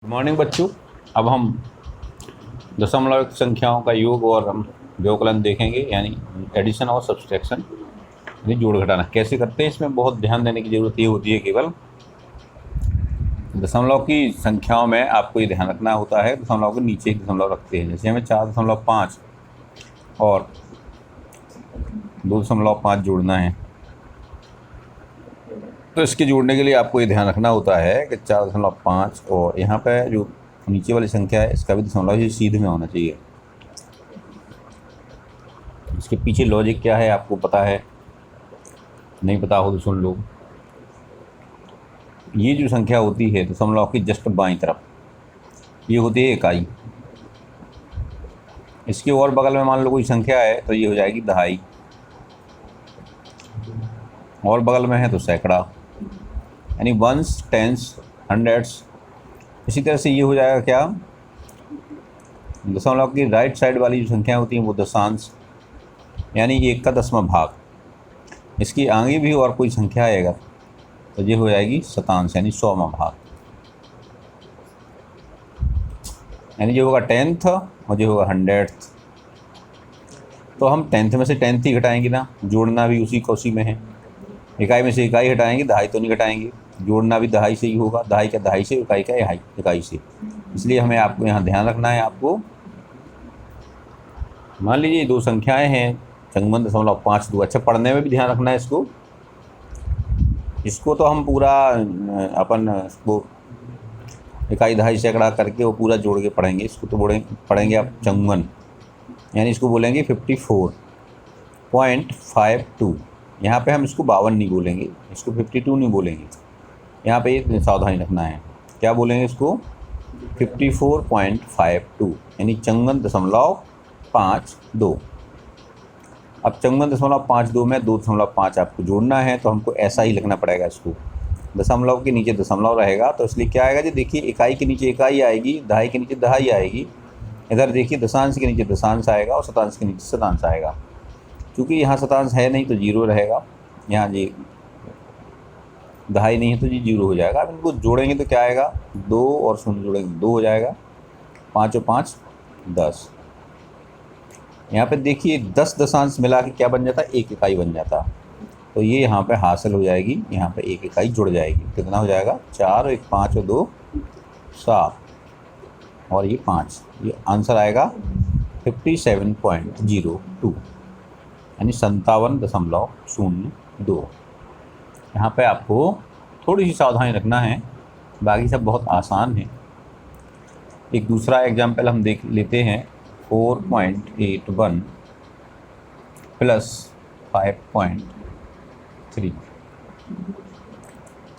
Good morning बच्चों। अब हम दशमलव संख्याओं का योग और हम व्यवकलन देखेंगे, यानी एडिशन और सब्सट्रैक्शन, यानी जोड़ घटाना कैसे करते हैं। इसमें बहुत ध्यान देने की ज़रूरत ये होती है, केवल दशमलव की संख्याओं में आपको ये ध्यान रखना होता है, दशमलव के नीचे एक दशमलव रखते हैं। जैसे हमें 4.5 और 2.5 जोड़ना है, तो इसके जोड़ने के लिए आपको ये ध्यान रखना होता है कि 4.5 और यहाँ पे जो नीचे वाली संख्या है इसका भी दशमलव ही सीधे में होना चाहिए। इसके पीछे लॉजिक क्या है आपको पता है? नहीं पता हो तो सुन लो। ये जो संख्या होती है दशमलव की जस्ट बाईं तरफ, ये होती है इकाई। इसके और बगल में मान लो कोई संख्या है तो ये हो जाएगी दहाई, और बगल में है तो सैकड़ा, यानी वंस, टेंस, हंड्रेड्स। इसी तरह से ये हो जाएगा क्या, दशमलव की राइट साइड वाली जो संख्या होती हैं वो दशांश, यानी 1 का 10वां भाग। इसकी आगे भी और कोई संख्या है अगर तो ये हो जाएगी शतांश, यानी 100वां भाग, यानी जो होगा 10th और जो होगा 100th। तो हम 10th में से 10th ही घटाएंगे ना, जोड़ना भी उसी का उसी में है। इकाई में से इकाई हटाएंगे, दहाई तो नहीं घटाएंगे। जोड़ना भी दहाई से ही होगा, दहाई का दहाई से, इकाई का इकाई से। इसलिए हमें आपको यहाँ ध्यान रखना है। आपको मान लीजिए दो संख्याएं हैं, 54.52। अच्छा, पढ़ने में भी ध्यान रखना है इसको तो हम पूरा अपन इसको इकाई दहाई सैकड़ा करके वो पूरा जोड़ के पढ़ेंगे। इसको तो पढ़ेंगे आप 54, यानी इसको बोलेंगे 54.52। यहाँ पे हम इसको 52 नहीं बोलेंगे, इसको 52 नहीं बोलेंगे। यहाँ पे ये सावधानी रखना है, क्या बोलेंगे इसको? 54.52, यानी 54.52। अब 54.52 में 2.5 आपको जोड़ना है, तो हमको ऐसा ही लिखना पड़ेगा इसको। दशमलव के नीचे दशमलव रहेगा तो इसलिए क्या आएगा जी, देखिए इकाई के नीचे इकाई आएगी, दहाई के नीचे दहाई आएगी। इधर देखिए दशांश के नीचे दशांश आएगा और शतांश के नीचे शतांश आएगा। क्योंकि यहाँ शतांश है नहीं तो जीरो रहेगा, यहाँ जी दहाई नहीं है तो जी जीरो हो जाएगा। अब इनको जोड़ेंगे तो क्या आएगा, 2 और 0 जोड़ेंगे 2 हो जाएगा, 5 और 5 10। यहाँ पे देखिए 10 दशांश मिला के क्या बन जाता है, एक इकाई बन जाता। तो ये यहाँ पे हासिल हो जाएगी, यहाँ पे एक इकाई जुड़ जाएगी। कितना हो जाएगा, 4 और 1 5 और 2 7 और ये 5। ये आंसर आएगा 57.02, यानी 57.02। यहाँ पे आपको थोड़ी सी सावधानी रखना है, बाकी सब बहुत आसान है। एक दूसरा एग्जाम्पल हम देख लेते हैं, 4.81 प्लस 5.3।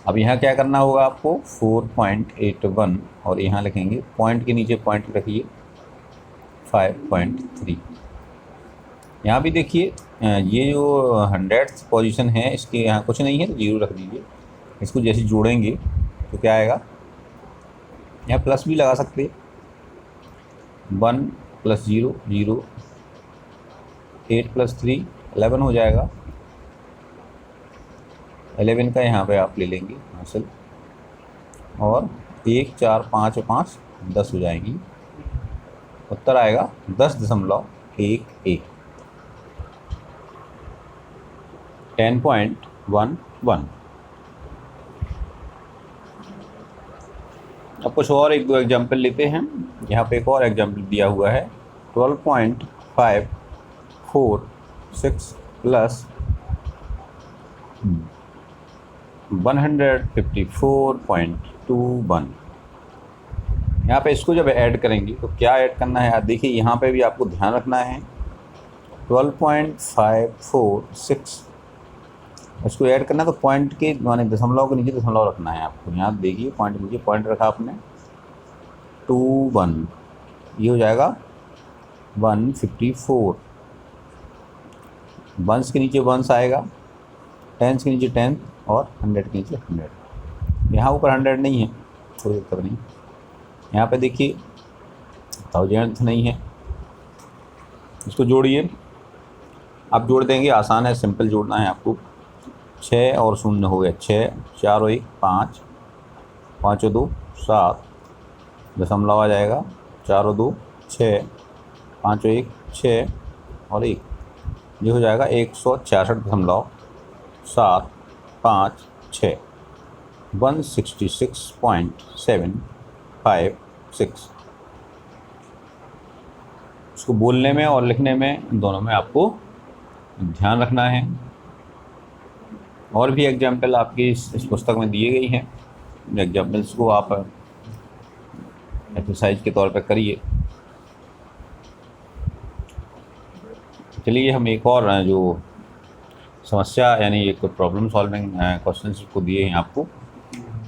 अब यहाँ क्या करना होगा आपको, 4.81 और यहाँ लिखेंगे, पॉइंट के नीचे पॉइंट रखिए, 5.3। यहाँ भी देखिए ये जो 100th पोजीशन है इसके यहाँ कुछ नहीं है तो जीरो रख दीजिए। इसको जैसे जोड़ेंगे तो क्या आएगा, यहाँ प्लस भी लगा सकते, 1 + 0 0, 8 + 3 11 हो जाएगा। 11 का यहाँ पे आप ले लेंगे हासिल, और 1 4 5 और 5 10 हो जाएंगी। उत्तर आएगा 10.11, 10.11। अब कुछ और एक दो एग्जाम्पल लेते हैं। यहाँ पे एक और एग्जाम्पल दिया हुआ है, 12.546 प्लस 154.21। यहाँ पे इसको जब ऐड करेंगे तो क्या ऐड करना है, देखिए यहाँ पे भी आपको ध्यान रखना है। 12.546 इसको ऐड करना है तो पॉइंट के माने दशमलव के नीचे दशमलव रखना है आपको। यहाँ देखिए पॉइंट के नीचे पॉइंट रखा आपने, 21, ये हो जाएगा 154। वंस के नीचे वंस आएगा, टेंस के नीचे 10 और 100 के नीचे 100। यहाँ ऊपर 100 नहीं है, कोई दिक्कत नहीं। यहाँ पे देखिए 1000th नहीं है, इसको जोड़िए। आप जोड़ देंगे, आसान है, सिंपल जोड़ना है आपको। 6 और 0 हो गया 6, 4 और 1 5, 5 और 2 7, दशमलव आ जाएगा, 4 और 2 6, 5 और 1 6 और 1, ये हो जाएगा 166.756, 166.756। इसको बोलने में और लिखने में दोनों में आपको ध्यान रखना है। और भी एग्जाम्पल आपकी इस पुस्तक में दिए गई हैं, एग्जाम्पल्स को आप एक्सरसाइज के तौर पर करिए। चलिए हम एक और जो समस्या यानी एक प्रॉब्लम सॉल्विंग क्वेश्चन को दिए हैं आपको।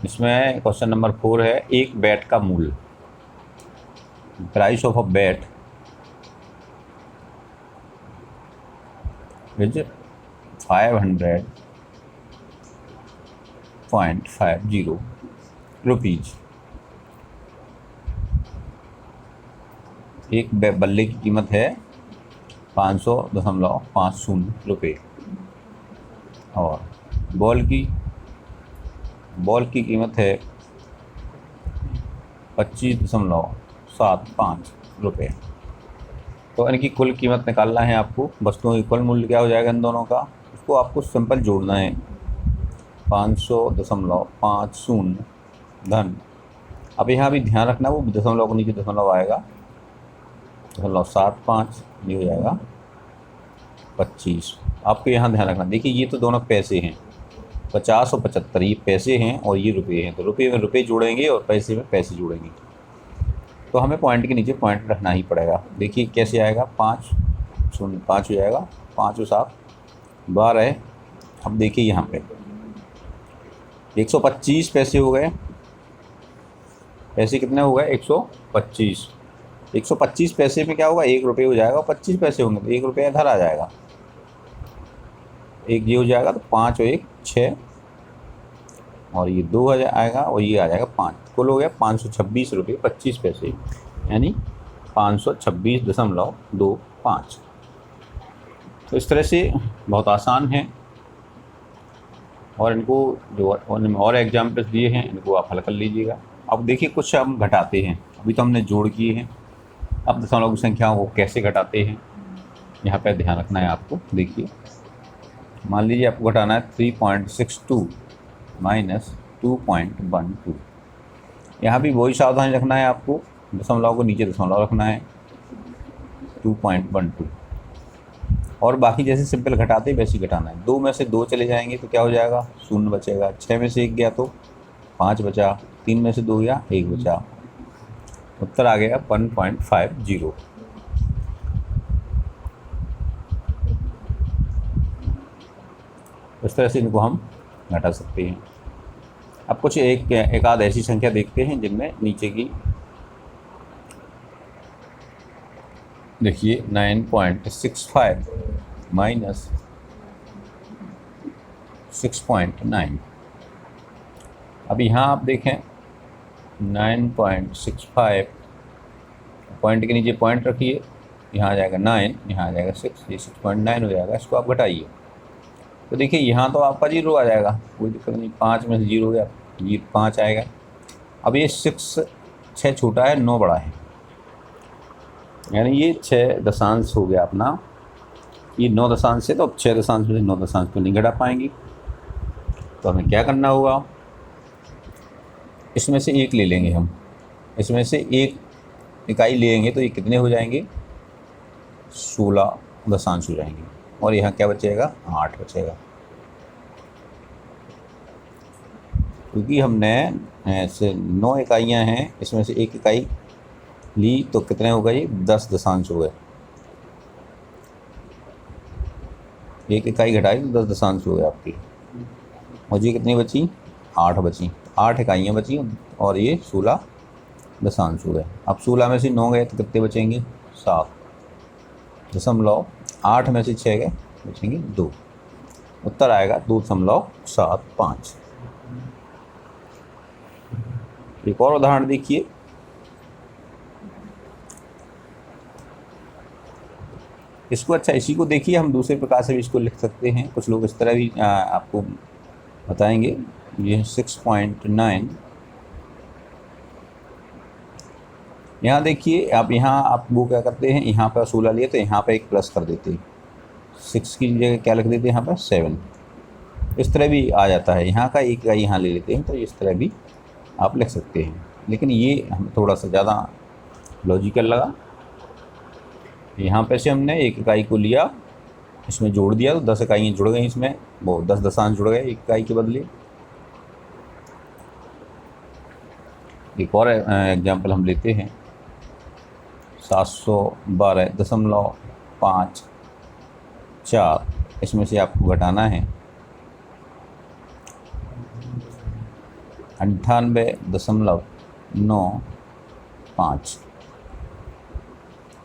इसमें क्वेश्चन नंबर 4 है, एक बैट का मूल्य, price of a bat is 500.50 rupees. एक बल्ले की कीमत है 500.50 रुपये और बॉल की कीमत है 25.75 रुपये। तो इनकी कुल कीमत निकालना है आपको। वस्तुओं की कुल मूल्य क्या हो जाएगा इन दोनों का, उसको आपको सिंपल जोड़ना है। 500.50 धन, अब यहाँ भी ध्यान रखना वो दशमलव के नीचे दशमलव आएगा, 0.75, ये हो जाएगा 25। आपको यहाँ ध्यान रखना, देखिए ये तो दोनों पैसे हैं, 50 और 75 ये पैसे हैं और ये रुपये हैं, तो रुपये में रुपये जोड़ेंगे और पैसे में पैसे जोड़ेंगे। तो हमें पॉइंट के नीचे पॉइंट रखना ही पड़ेगा। देखिए कैसे आएगा, 5 हो जाएगा, 5 और 7 12। अब देखिए यहाँ पे 125 पैसे हो गए, पैसे कितने हो गए 125। 125 पैसे में क्या होगा, 1 रुपये हो जाएगा, 25 पैसे होंगे तो 1 रुपया इधर आ जाएगा, एक ये हो जाएगा, तो 5 और 1 6 और ये 2 आएगा और ये आ जाएगा 5, कुल हो गया 526 रुपये 25 पैसे, यानी 526.25। तो इस तरह से बहुत आसान है और इनको जो और एग्जाम्पल्स दिए हैं इनको आप हल कर लीजिएगा। अब देखिए कुछ हम घटाते हैं, अभी तो हमने जोड़ किए हैं, अब दशमलव की संख्याओं को कैसे घटाते हैं यहाँ पर ध्यान रखना है आपको। देखिए मान लीजिए आपको घटाना है 3.62 माइनस 2.12, यहाँ भी वही सावधानी रखना है आपको, दशमलव को नीचे दशमलव रखना है 2.12 और बाकी जैसे सिंपल घटाते वैसे ही घटाना है। 2 में से 2 चले जाएंगे तो क्या हो जाएगा, 0 बचेगा, 6 में से 1 गया तो 5 बचा, 3 में से 2 गया 1 बचा, उत्तर आ गया 1.50। इस तरह से इनको हम घटा सकते हैं। अब कुछ एक आध ऐसी संख्या देखते हैं जिनमें नीचे की, देखिए 9.65 माइनस 6.9। अब यहाँ आप देखें 9.65, पॉइंट के नीचे पॉइंट रखिए, यहाँ आ जाएगा 9, यहाँ आ जाएगा 6, ये 6.9 हो जाएगा। इसको आप घटाइए तो देखिए यहाँ तो आपका 0 आ जाएगा, कोई दिक्कत नहीं, 5 में से 0 गया, ये 5 आएगा। अब ये 6 छोटा है 9 बड़ा है, यानी ये 6 दशांश हो गया अपना, ये 9 दशांश है तो अब 6 दशांश में से 9 दशांश को नहीं घटा पाएंगे। तो हमें क्या करना होगा, इसमें से 1 ले लेंगे हम, इसमें से 1 इकाई लेंगे तो ये कितने हो जाएंगे, 16 दशांश हो जाएंगे और यहाँ क्या बचेगा, 8 बचेगा। क्योंकि हमने ऐसे 9 इकाइयाँ हैं, इसमें से 1 इकाई ली तो कितने हो गए, 10 दशांश हो गए। 1 इकाई घटाई तो 10 दशांश हो गए आपकी, और ये कितनी बची, 8 बची, 8 इकाइयाँ बची और ये 16 दशांश हो गए। अब 16 में से 9 गए तो कितने बचेंगे, 7 दशमलव, 8 में से 6 गए बचेंगे 2, उत्तर आएगा 2.75। एक और उदाहरण देखिए, इसको अच्छा इसी को देखिए, हम दूसरे प्रकार से भी इसको लिख सकते हैं, कुछ लोग इस तरह भी आपको बताएंगे। ये 6.9 यहाँ देखिए आप, यहाँ आप वो क्या करते हैं, यहाँ पर 16 लिए तो यहाँ पर एक प्लस कर देते हैं, 6 की जगह क्या लिख देते हैं यहाँ पर 7। इस तरह भी आ जाता है, यहाँ का एक इकाई यहाँ ले लेते हैं, तो इस तरह भी आप लिख सकते हैं। लेकिन ये हमें थोड़ा सा ज़्यादा लॉजिकल लगा। यहाँ पे से हमने एक इकाई को लिया, इसमें जोड़ दिया तो 10 इकाइयाँ जुड़ गई, इसमें वो 10 दशांश जुड़ गए एक इकाई के बदले। एक और एग्जाम्पल हम लेते हैं, 712.54, इसमें से आपको घटाना है 98.95।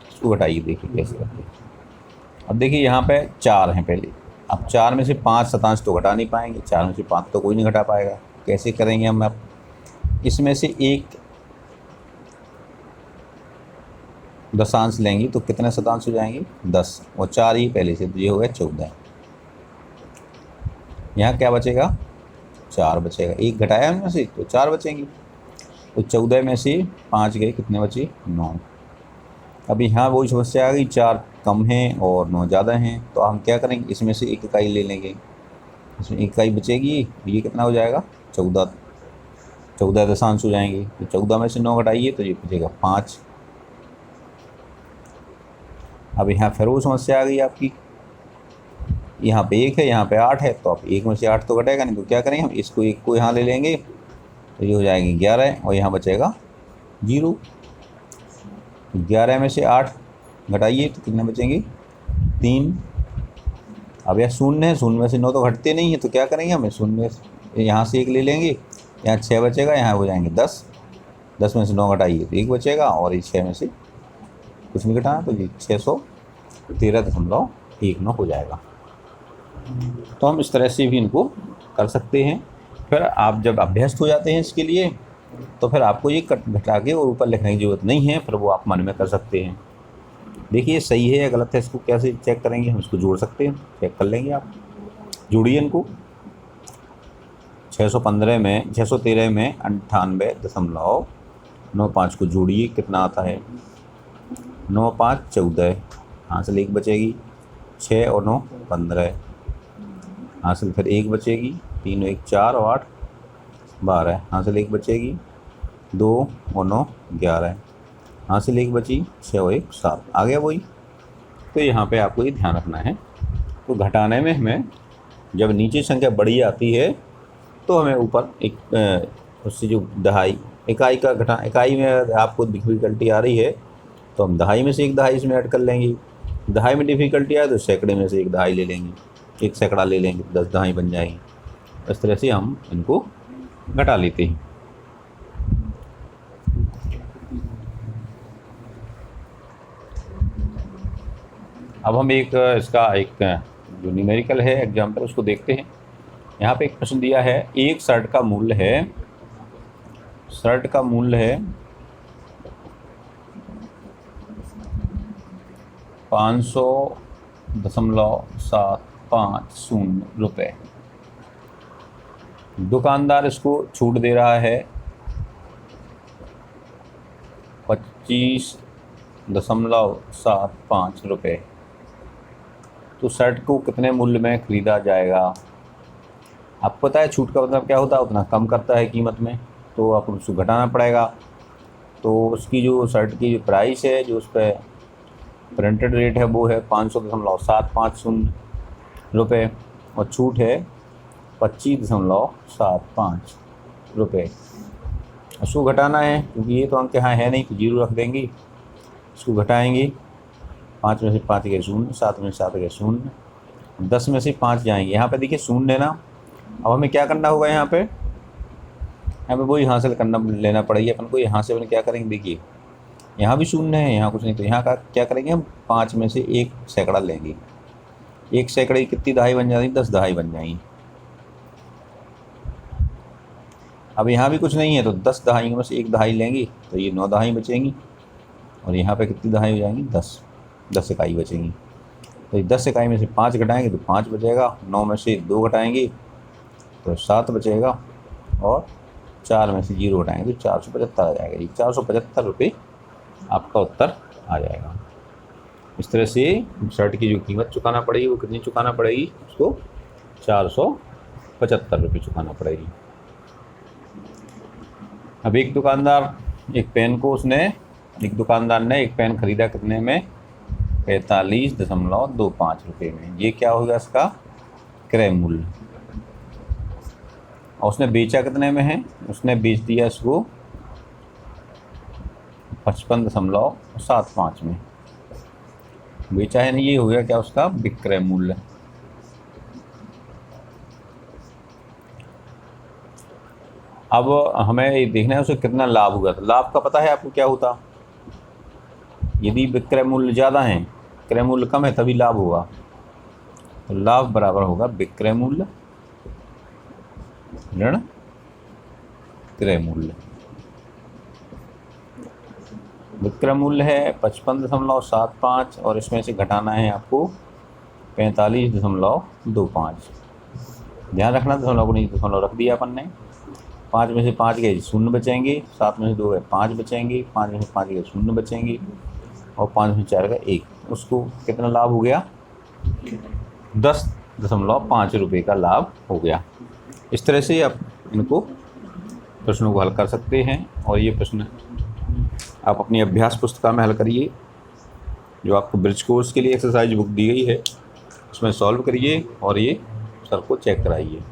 इसको घटाइए, देखिए कैसे करते हैं। अब देखिए यहाँ पे 4 हैं पहले, अब 4 में से 5 शतांश तो घटा नहीं पाएंगे, 4 में से 5 तो कोई नहीं घटा पाएगा। कैसे करेंगे हम? अब इसमें से एक दशांश लेंगे तो कितने शतांश हो जाएंगे? 10, और 4 ही पहले से, तो ये हो गया 14। यहाँ क्या बचेगा? 4 बचेगा। एक घटाया उनमें से तो 4 बचेंगे, तो 14 में से 5 गए, कितने बचे? 9। अब यहाँ वही समस्या आ गई, 4 कम हैं और 9 ज़्यादा हैं, तो हम क्या करेंगे? इसमें से एक इकाई ले लेंगे, इसमें एक इकाई बचेगी, ये कितना हो जाएगा? 14 दशांश हो जाएंगे। तो 14 में से 9 घटाइए तो ये बचेगा 5। अब यहाँ फिर वो समस्या आ गई आपकी, यहाँ पे 1 है, यहाँ पे 8 है, तो आप 1 में से 8 तो घटेगा नहीं, तो क्या करेंगे हम? इसको 1 को यहाँ ले लेंगे, तो ये हो जाएंगे 11 और यहाँ बचेगा 0। 11 में से 8 घटाइए तो कितने बचेंगे? 3। अब यह शून्य है, शून्य में से 9 तो घटते नहीं है, तो क्या करेंगे हम? शून्य यहाँ से 1 ले लेंगे, यहाँ 6 बचेगा, यहाँ हो जाएंगे 10। 10 में से 9 घटाइए तो 1 बचेगा, और ये 6 में से कुछ नहीं घटाना, तो ये 613.19 हो जाएगा। तो हम इस तरह से भी इनको कर सकते हैं। फिर आप जब अभ्यस्त हो जाते हैं इसके लिए, तो फिर आपको ये घटा के और ऊपर लिखने की ज़रूरत नहीं है, फिर वो आप मन में कर सकते हैं। देखिए सही है या गलत है, इसको कैसे चेक करेंगे? हम इसको जोड़ सकते हैं, चेक कर लेंगे आप। जोड़िए इनको, 613 में 98.95 को जोड़िए, कितना आता है? 9 5 14, हासिल 1 बचेगी, 6 और 9 15, हासिल फिर 1 बचेगी, 3 और 1 4 और 8 12, हासिल 1 बचेगी, 2 और 9 11, हासिल 1 बची, 6 और 1 7, आ गया वही। तो यहाँ पे आपको ये ध्यान रखना है। तो घटाने में हमें जब नीचे संख्या बड़ी आती है तो हमें ऊपर एक उससे जो दहाई इकाई का घटा, इकाई में आपको डिफ़िकल्टी आ रही है तो हम दहाई में से एक दहाई इसमें ऐड कर लेंगे। दहाई में डिफ़िकल्टी आए तो सैकड़े में से एक दहाई ले लेंगे, एक सैकड़ा ले लेंगे, 10 दहाई बन जाएंगी। इस तरह से हम इनको घटा लेते हैं। अब हम एक इसका एक जो न्यूमेरिकल है एग्जाम्पल उसको देखते हैं। यहाँ पे एक प्रश्न दिया है, एक शर्ट का मूल्य है 500.750 रुपये। दुकानदार इसको छूट दे रहा है 25.75 रुपये। तो शर्ट को कितने मूल्य में ख़रीदा जाएगा? आपको पता है छूट का मतलब क्या होता है, उतना कम करता है कीमत में, तो आपको उसको घटाना पड़ेगा। तो उसकी जो शर्ट की जो प्राइस है, जो उस पर प्रिंटेड रेट है, वो है 500.750 रुपये और छूट है 25.75 रुपये। उसको घटाना है, क्योंकि ये तो अंक यहाँ है नहीं तो 0 रख देंगे। इसको घटाएंगे, 5 में से 5 गए 0, 7 में से 7 गए 0, 10 में से 5 जाएंगे। यहाँ पे देखिए 0 है ना। अब हमें क्या करना होगा? यहाँ पे हमें वही हासिल करना लेना पड़ेगी अपन को। यहाँ से अपन क्या करेंगे? देखिए यहाँ भी 0 है, यहाँ कुछ नहीं, तो यहाँ का क्या करेंगे हम? 5 में से एक सैकड़ा लेंगे। एक सैकड़े की कितनी दहाई बन जाएगी? 10 दहाई बन जाएंगी। अब यहाँ भी कुछ नहीं है, तो 10 दहाइयों में से एक दहाई लेंगे, तो ये 9 दहाई बचेंगी। और यहाँ पे कितनी दहाई हो जाएंगी? 10 इकाई बचेंगी। तो ये 10 इकाई में से 5 घटाएंगे तो 5 बचेगा, 9 में से 2 घटाएंगे तो 7 बचेगा, और 4 में से 0 घटाएंगे तो 475 आ जाएगा। ये 475 रुपये आपका उत्तर आ जाएगा। इस तरह से शर्ट की जो कीमत चुकाना पड़ेगी वो कितनी चुकाना पड़ेगी, उसको 475 रुपये चुकाना पड़ेगी। अब एक दुकानदार ने एक पेन ख़रीदा कितने में, 45.25 रुपये में। ये क्या होगा इसका क्रय मूल्य। और उसने बेचा कितने में है, उसने बेच दिया इसको 55.75 में बेचा है ना, ये हो गया क्या उसका विक्रय मूल्य। अब हमें ये देखना है उसे कितना लाभ हुआ। तो लाभ का पता है आपको क्या होता, यदि विक्रय मूल्य ज़्यादा है, क्रय मूल्य कम है, तभी लाभ होगा। तो लाभ बराबर होगा विक्रय मूल्य ऋण क्रय मूल्य। विक्रय मूल्य है 55.75 और इसमें से घटाना है आपको 45.25। ध्यान रखना दशमलव को नीचे दशमलव रख दिया अपन ने। 5 में से 5 गए 0 बचेंगे, 7 में से 2 गए 5 बचेंगे, 5 में से 5 गए 0 बचेंगे और 5 में से 4 गए 1। उसको कितना लाभ हो गया, 10.5 रुपये का लाभ हो गया। इस तरह से आप इनको प्रश्नों को हल कर सकते हैं। और ये प्रश्न आप अपनी अभ्यास पुस्तिका में हल करिए, जो आपको ब्रिज कोर्स के लिए एक्सरसाइज बुक दी गई है, उसमें सॉल्व करिए और ये सर को चेक कराइए।